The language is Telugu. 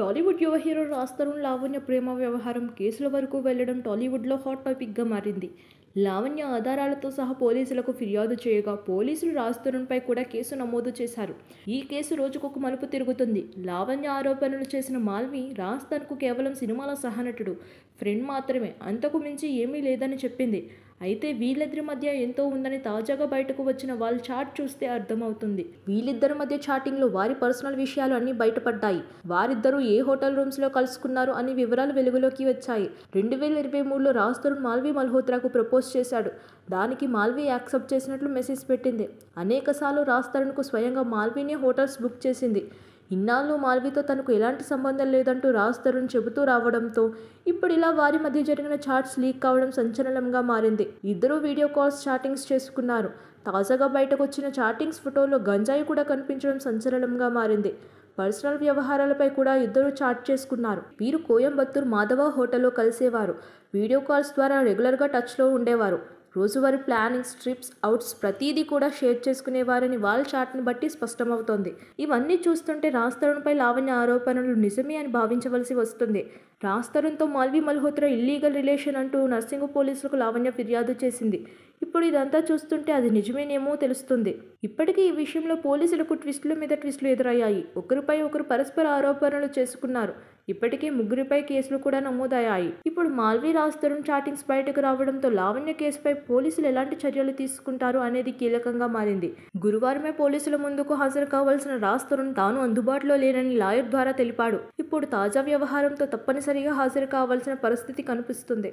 టాలీవుడ్ యువ హీరో రాజ్ తరుణ్ లావణ్య ప్రేమ వ్యవహారం కేసుల వరకు వెళ్లడం టాలీవుడ్లో హాట్ టాపిక్గా మారింది. లావణ్య ఆధారాలతో సహా పోలీసులకు ఫిర్యాదు చేయగా పోలీసులు రాజ్ తరుణ్పై కూడా కేసు నమోదు చేశారు. ఈ కేసు రోజుకొక మలుపు తిరుగుతుంది. లావణ్య ఆరోపణలు చేసిన మాల్వి రాజ్ తనకు కేవలం సినిమాల సహనటుడు, ఫ్రెండ్ మాత్రమే, అంతకు మించి ఏమీ లేదని చెప్పింది. అయితే వీళ్ళిద్దరి మధ్య ఎంతో ఉందని తాజాగా బయటకు వచ్చిన వాళ్ళ చాట్ చూస్తే అర్థమవుతుంది. వీళ్ళిద్దరి మధ్య చాటింగ్లో వారి పర్సనల్ విషయాలు అన్నీ బయటపడ్డాయి. వారిద్దరూ ఏ హోటల్ రూమ్స్లో కలుసుకున్నారు అనే వివరాలు వెలుగులోకి వచ్చాయి. 2023లో రాజ్ తరుణ్ మాల్వి మల్హోత్రాకు ప్రపోజ్ చేశాడు. దానికి మాల్వి యాక్సెప్ట్ చేసినట్లు మెసేజ్ పెట్టింది. అనేకసార్లు రాజ్ తరుణ్కు స్వయంగా మాల్వినే హోటల్స్ బుక్ చేసింది. ఇన్నాళ్ళు మాల్వితో తనకు ఎలాంటి సంబంధం లేదంటూ రాజ్ తరుణ్ చెబుతూ రావడంతో ఇప్పుడు ఇలా వారి మధ్య జరిగిన చాట్స్ లీక్ కావడం సంచలనంగా మారింది. ఇద్దరూ వీడియో కాల్స్, చాటింగ్స్ చేసుకున్నారు. తాజాగా బయటకు వచ్చిన చాటింగ్స్ ఫోటోలో గంజాయి కూడా కనిపించడం సంచలనంగా మారింది. పర్సనల్ వ్యవహారాలపై కూడా ఇద్దరు చాట్ చేసుకున్నారు. వీరు కోయంబత్తూర్ మాధవ హోటల్లో కలిసేవారు. వీడియో కాల్స్ ద్వారా రెగ్యులర్గా టచ్లో ఉండేవారు. రోజువారీ ప్లానింగ్స్, ట్రిప్స్, అవుట్స్ ప్రతిదీ కూడా షేర్ చేసుకునేవారని వాళ్ళ చాట్ని బట్టి స్పష్టమవుతోంది. ఇవన్నీ చూస్తుంటే రాజ్ తరుణ్పై లావణ్య ఆరోపణలు నిజమే అని భావించవలసి వస్తుంది. రాజ్ తరుణ్తో మాల్వి మల్హోత్రా ఇల్లీగల్ రిలేషన్ అంటూ నర్సింగ్ పోలీసులకు లావణ్య ఫిర్యాదు చేసింది. ఇప్పుడు ఇదంతా చూస్తుంటే అది నిజమేనేమో తెలుస్తుంది. ఇప్పటికీ ఈ విషయంలో పోలీసులకు ట్విస్టుల మీద ట్విస్టులు ఎదురయ్యాయి. ఒకరిపై ఒకరు పరస్పర ఆరోపణలు చేసుకున్నారు. ఇప్పటికే ముగ్గురిపై కేసులు కూడా నమోదయ్యాయి. ఇప్పుడు మాల్వి, రాజ్ తరుణ్ చాటింగ్స్ బయటకు రావడంతో లావణ్య కేసుపై పోలీసులు ఎలాంటి చర్యలు తీసుకుంటారు అనేది కీలకంగా మారింది. గురువారమే పోలీసుల ముందుకు హాజరు కావాల్సిన రాజ్ తరుణ్ తాను అందుబాటులో లేనని లాయర్ ద్వారా తెలిపాడు. ఇప్పుడు తాజా వ్యవహారంతో తప్పనిసరిగా హాజరు కావాల్సిన పరిస్థితి కనిపిస్తుంది.